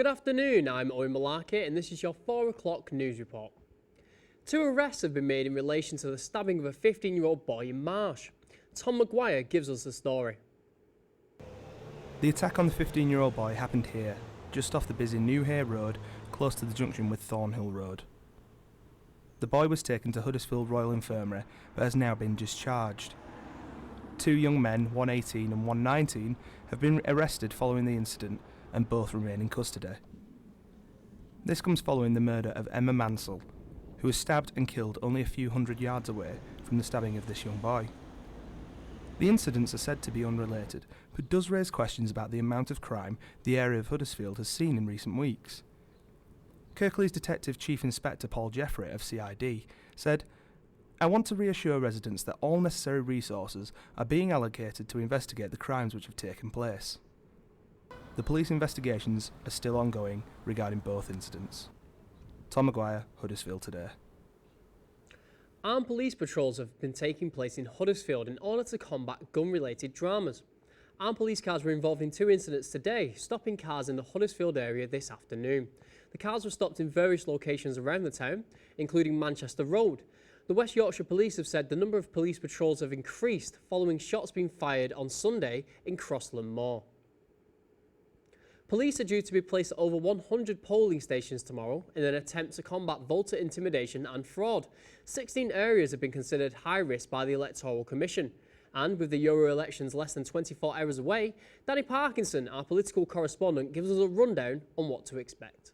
Good afternoon, I'm Owen Malarkey and this is your 4 o'clock news report. 2 arrests have been made in relation to the stabbing of a 15-year-old boy in Marsh. Tom Maguire gives us the story. The attack on the 15-year-old boy happened here, just off the busy Newhay Road, close to the junction with Thornhill Road. The boy was taken to Huddersfield Royal Infirmary but has now been discharged. 2 young men, one 18 and one 19, have been arrested following the incident and both remain in custody. This comes following the murder of Emma Mansell, who was stabbed and killed only a few hundred yards away from the stabbing of this young boy. The incidents are said to be unrelated, but does raise questions about the amount of crime the area of Huddersfield has seen in recent weeks. Kirklees Detective Chief Inspector Paul Jeffrey of CID said, "I want to reassure residents that all necessary resources are being allocated to investigate the crimes which have taken place. The police investigations are still ongoing regarding both incidents." Tom Maguire, Huddersfield Today. Armed police patrols have been taking place in Huddersfield in order to combat gun-related dramas. Armed police cars were involved in 2 incidents today, stopping cars in the Huddersfield area this afternoon. The cars were stopped in various locations around the town, including Manchester Road. The West Yorkshire Police have said the number of police patrols have increased following shots being fired on Sunday in Crossland Moor. Police are due to be placed at over 100 polling stations tomorrow in an attempt to combat voter intimidation and fraud. 16 areas have been considered high risk by the Electoral Commission. And with the Euro elections less than 24 hours away, Danny Parkinson, our political correspondent, gives us a rundown on what to expect.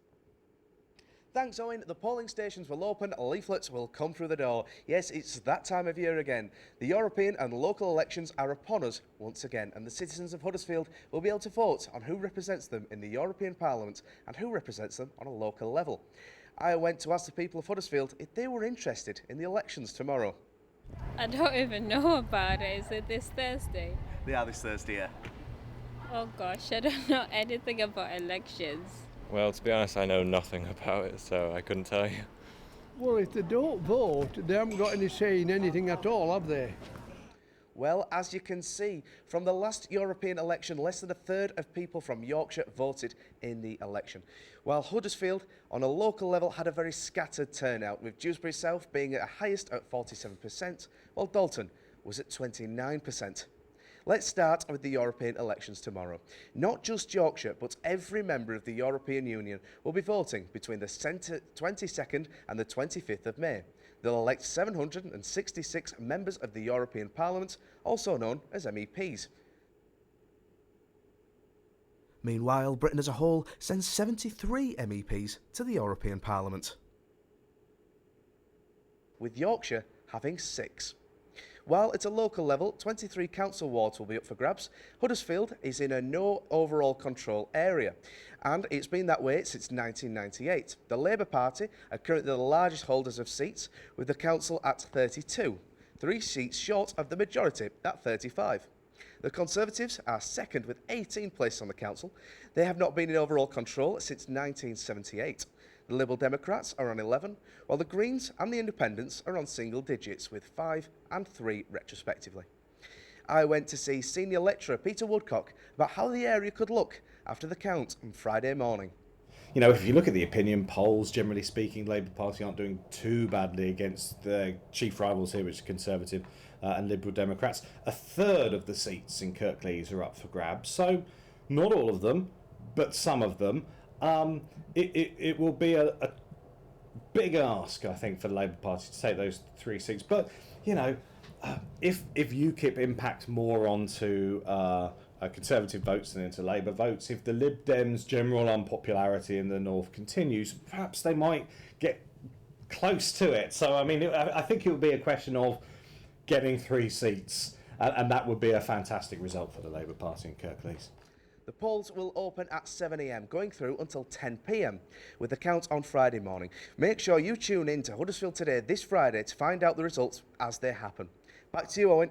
Thanks, Owen. The polling stations will open, leaflets will come through the door. Yes, it's that time of year again. The European and local elections are upon us once again, and the citizens of Huddersfield will be able to vote on who represents them in the European Parliament and who represents them on a local level. I went to ask the people of Huddersfield if they were interested in the elections tomorrow. I don't even know about it. Is it this Thursday? They are this Thursday, yeah. Oh gosh, I don't know anything about elections. Well, to be honest, I know nothing about it, so I couldn't tell you. Well, if they don't vote, they haven't got any say in anything at all, have they? Well, as you can see, from the last European election, less than a third of people from Yorkshire voted in the election. While Huddersfield, on a local level, had a very scattered turnout, with Dewsbury South being at highest at 47%, while Dalton was at 29%. Let's start with the European elections tomorrow. Not just Yorkshire, but every member of the European Union will be voting between the 22nd and the 25th of May. They'll elect 766 members of the European Parliament, also known as MEPs. Meanwhile, Britain as a whole sends 73 MEPs to the European Parliament, with Yorkshire having 6. While at a local level, 23 council wards will be up for grabs, Huddersfield is in a no overall control area, and it's been that way since 1998. The Labour Party are currently the largest holders of seats, with the council at 32, 3 seats short of the majority at 35. The Conservatives are second with 18 places on the council. They have not been in overall control since 1978. The Liberal Democrats are on 11, while the Greens and the Independents are on single digits with 5 and 3 retrospectively. I went to see senior lecturer Peter Woodcock about how the area could look after the count on Friday morning. You know, if you look at the opinion polls, generally speaking, Labour Party aren't doing too badly against the chief rivals here, which are Conservative and Liberal Democrats. A third of the seats in Kirklees are up for grabs, so not all of them, but some of them. It will be a big ask, I think, for the Labour Party to take those 3 seats. But, you know, if UKIP impact more onto Conservative votes than into Labour votes, if the Lib Dems' general unpopularity in the North continues, perhaps they might get close to it. So, I mean, I think it would be a question of getting 3 seats, and that would be a fantastic result for the Labour Party in Kirklees. The polls will open at 7 a.m, going through until 10 p.m, with the count on Friday morning. Make sure you tune in to Huddersfield Today this Friday to find out the results as they happen. Back to you, Owen.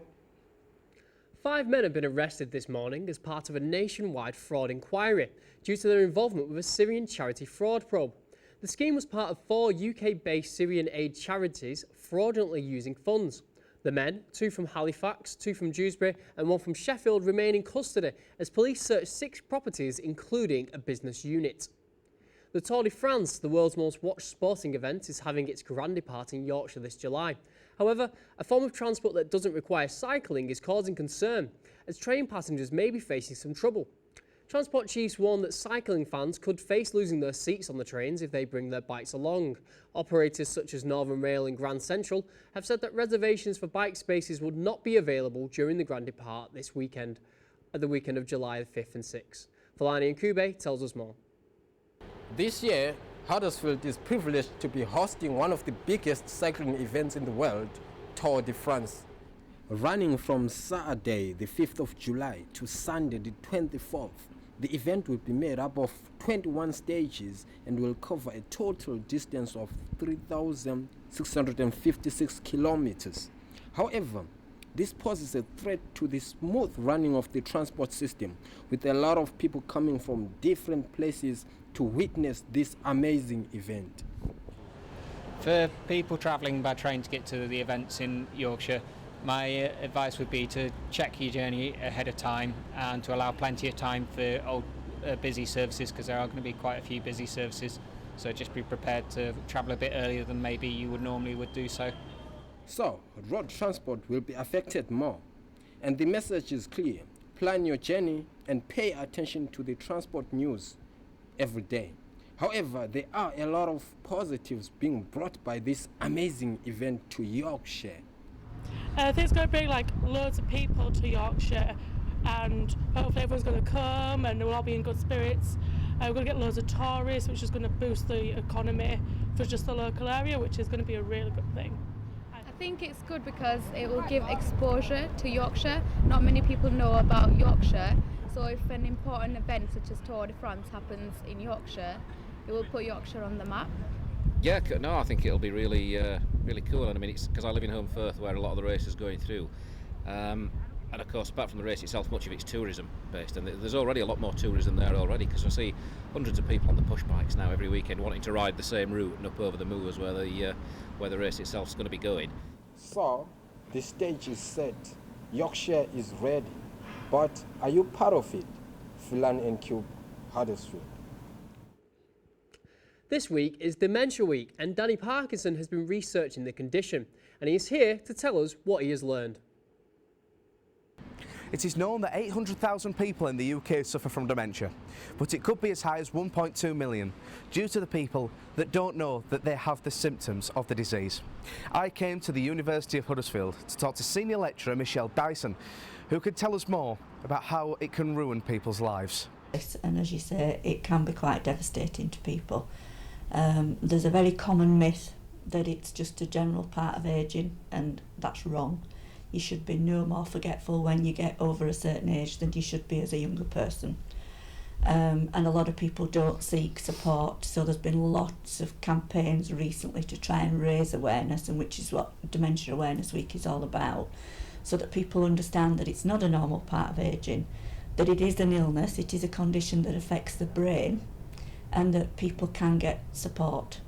5 men have been arrested this morning as part of a nationwide fraud inquiry due to their involvement with a Syrian charity fraud probe. The scheme was part of 4 UK-based Syrian aid charities fraudulently using funds. The men, 2 from Halifax, 2 from Dewsbury and 1 from Sheffield, remain in custody as police search 6 properties, including a business unit. The Tour de France, the world's most watched sporting event, is having its grand depart in Yorkshire this July. However, a form of transport that doesn't require cycling is causing concern, as train passengers may be facing some trouble. Transport chiefs warn that cycling fans could face losing their seats on the trains if they bring their bikes along. Operators such as Northern Rail and Grand Central have said that reservations for bike spaces would not be available during the grand depart this weekend, at the weekend of July the 5th and 6th. Falani and Kube tells us more. This year, Huddersfield is privileged to be hosting one of the biggest cycling events in the world, Tour de France. Running from Saturday, the 5th of July, to Sunday, the 24th, the event will be made up of 21 stages and will cover a total distance of 3,656 kilometers. However, this poses a threat to the smooth running of the transport system, with a lot of people coming from different places to witness this amazing event. For people travelling by train to get to the events in Yorkshire, my advice would be to check your journey ahead of time and to allow plenty of time for busy services, because there are going to be quite a few busy services. So just be prepared to travel a bit earlier than maybe you would normally do so. So, road transport will be affected more. And the message is clear. Plan your journey and pay attention to the transport news every day. However, there are a lot of positives being brought by this amazing event to Yorkshire. I think it's going to bring like loads of people to Yorkshire, and hopefully everyone's going to come and we'll all be in good spirits. We're going to get loads of tourists, which is going to boost the economy for just the local area, which is going to be a really good thing. I think it's good because it will give exposure to Yorkshire. Not many people know about Yorkshire, so if an important event such as Tour de France happens in Yorkshire, it will put Yorkshire on the map. Yeah, no, I think it'll be really cool. And I mean, it's because I live in Home Firth, where a lot of the race is going through. And of course, apart from the race itself, much of it's tourism based, and there's already a lot more tourism there already, because I see hundreds of people on the push bikes now every weekend wanting to ride the same route and up over the moors where the race itself is going to be going. So, the stage is set. Yorkshire is ready. But are you part of it? Filan and Cube, Huddersfield. This week is Dementia Week, and Danny Parkinson has been researching the condition, and he is here to tell us what he has learned. It is known that 800,000 people in the UK suffer from dementia, but it could be as high as 1.2 million due to the people that don't know that they have the symptoms of the disease. I came to the University of Huddersfield to talk to Senior Lecturer Michelle Dyson, who could tell us more about how it can ruin people's lives. And as you say, it can be quite devastating to people. There's a very common myth that it's just a general part of ageing, and that's wrong. You should be no more forgetful when you get over a certain age than you should be as a younger person. And a lot of people don't seek support, so there's been lots of campaigns recently to try and raise awareness, and which is what Dementia Awareness Week is all about, so that people understand that it's not a normal part of ageing, that it is an illness, it is a condition that affects the brain, and that people can get support.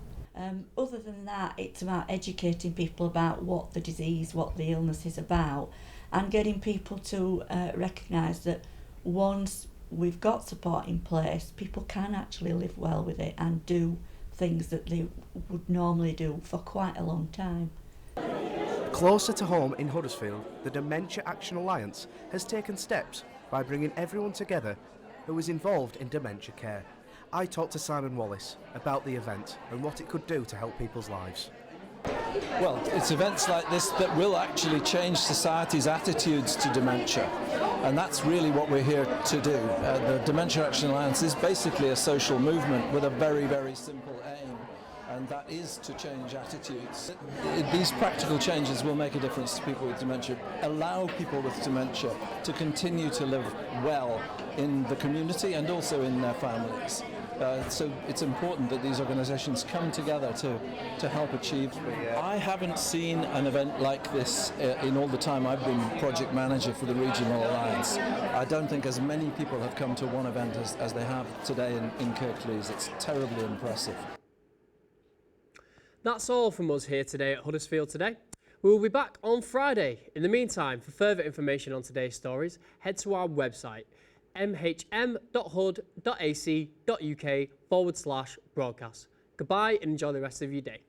Other than that, it's about educating people about what the disease, what the illness is about, and getting people to recognise that once we've got support in place, people can actually live well with it and do things that they would normally do for quite a long time. Closer to home in Huddersfield, the Dementia Action Alliance has taken steps by bringing everyone together who is involved in dementia care. I talked to Simon Wallace about the event and what it could do to help people's lives. Well, it's events like this that will actually change society's attitudes to dementia, and that's really what we're here to do. The Dementia Action Alliance is basically a social movement with a very, very simple aim, and that is to change attitudes. These practical changes will make a difference to people with dementia, allow people with dementia to continue to live well in the community and also in their families. So it's important that these organisations come together to help achieve. I haven't seen an event like this in all the time I've been project manager for the Regional Alliance. I don't think as many people have come to one event as they have today in Kirklees. It's terribly impressive. That's all from us here today at Huddersfield Today. We will be back on Friday. In the meantime, for further information on today's stories, head to our website, mhm.hud.ac.uk/broadcast. Goodbye and enjoy the rest of your day.